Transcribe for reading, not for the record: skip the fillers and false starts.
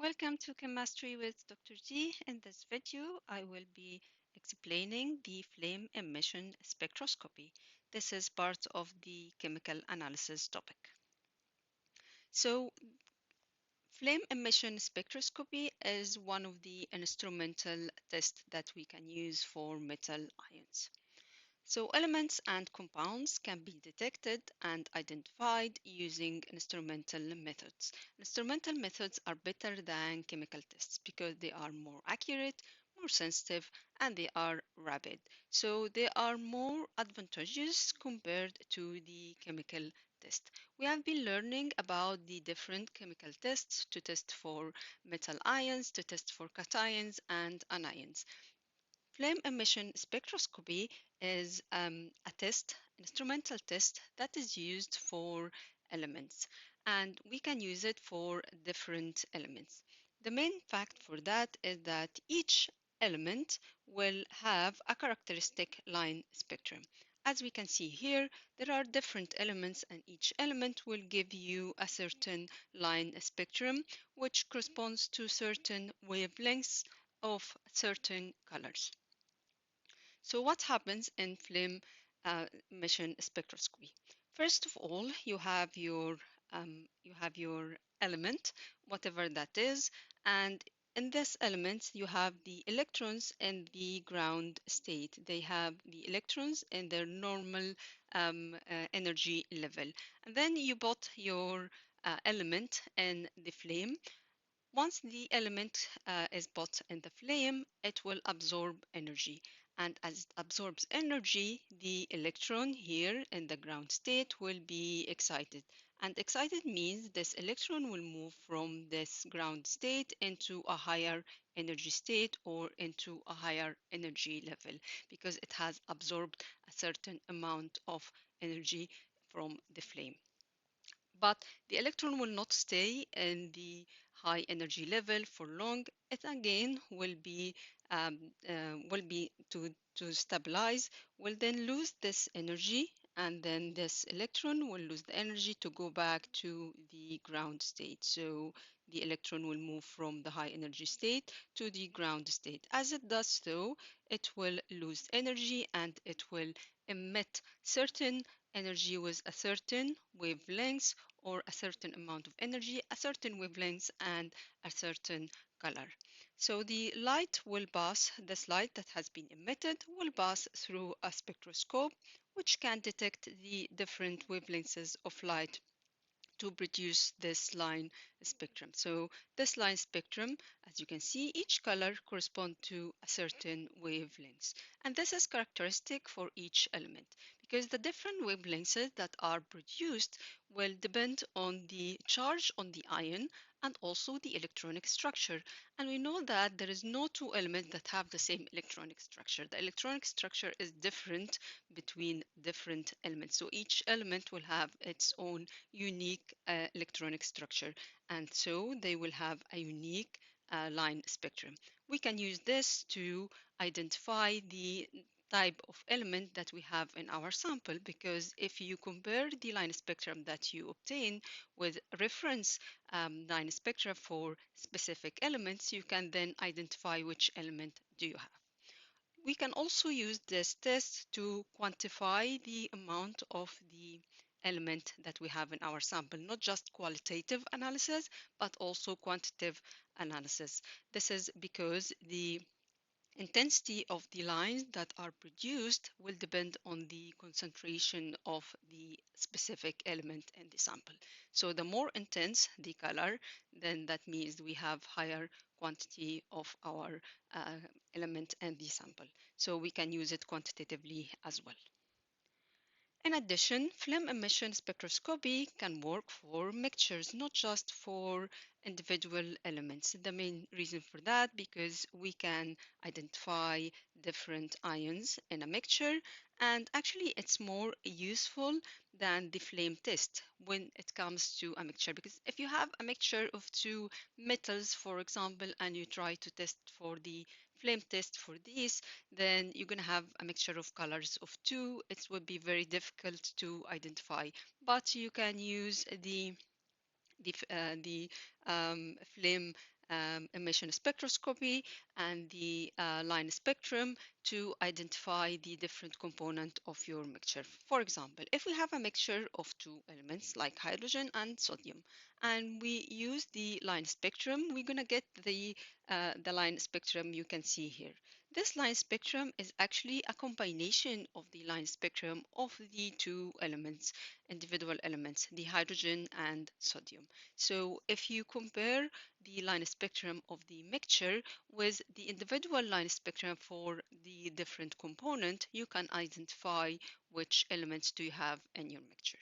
Welcome to Chemistry with Dr. G. In this video, I will be explaining the flame emission spectroscopy. This is part of the chemical analysis topic. So, flame emission spectroscopy is one of the instrumental tests that we can use for metal ions. So elements and compounds can be detected and identified using instrumental methods. Instrumental methods are better than chemical tests because they are more accurate, more sensitive, and they are rapid. So they are more advantageous compared to the chemical test. We have been learning about the different chemical tests to test for metal ions, to test for cations and anions. Flame emission spectroscopy is a test, instrumental test that is used for elements, and we can use it for different elements. The main fact for that is that each element will have a characteristic line spectrum. As we can see here, there are different elements, and each element will give you a certain line spectrum, which corresponds to certain wavelengths of certain colors. So what happens in flame emission spectroscopy? First of all, you have your element, whatever that is, and in this element you have the electrons in the ground state. They have the electrons in their normal energy level, and then you put your element in the flame. Once the element is put in the flame, it will absorb energy. And as it absorbs energy, the electron here in the ground state will be excited. And excited means this electron will move from this ground state into a higher energy state or into a higher energy level because it has absorbed a certain amount of energy from the flame. But the electron will not stay in the high energy level for long. It again will be to stabilize, will then lose this energy, and then this electron will lose the energy to go back to the ground state. So the electron will move from the high energy state to the ground state. As it does so, it will lose energy and it will emit certain energy with a certain wavelength or a certain amount of energy, a certain wavelength, and a certain color. So the light will pass, this light that has been emitted will pass through a spectroscope which can detect the different wavelengths of light to produce this line spectrum. So this line spectrum, as you can see, each color corresponds to a certain wavelength. And this is characteristic for each element because the different wavelengths that are produced will depend on the charge on the ion and also the electronic structure. And we know that there is no two elements that have the same electronic structure. The electronic structure is different between different elements. So each element will have its own unique electronic structure, and so they will have a unique line spectrum. We can use this to identify the type of element that we have in our sample, because if you compare the line spectrum that you obtain with reference line spectra for specific elements, you can then identify which element do you have. We can also use this test to quantify the amount of the element that we have in our sample, not just qualitative analysis, but also quantitative analysis. This is because the intensity of the lines that are produced will depend on the concentration of the specific element in the sample. So the more intense the color, then that means we have higher quantity of our element in the sample. So we can use it quantitatively as well. In addition, flame emission spectroscopy can work for mixtures, not just for individual elements. The main reason for that because we can identify different ions in a mixture, and actually it's more useful than the flame test when it comes to a mixture, because if you have a mixture of two metals, for example, and you try to test for the flame test for these, then you're going to have a mixture of colors of two. It would be very difficult to identify, but you can use the the flame emission spectroscopy and the line spectrum to identify the different component of your mixture. For example, if we have a mixture of two elements like hydrogen and sodium, and we use the line spectrum, we're gonna get the line spectrum you can see here. This line spectrum is actually a combination of the line spectrum of the two elements, individual elements, the hydrogen and sodium. So if you compare the line spectrum of the mixture with the individual line spectrum for the different component, you can identify which elements do you have in your mixture.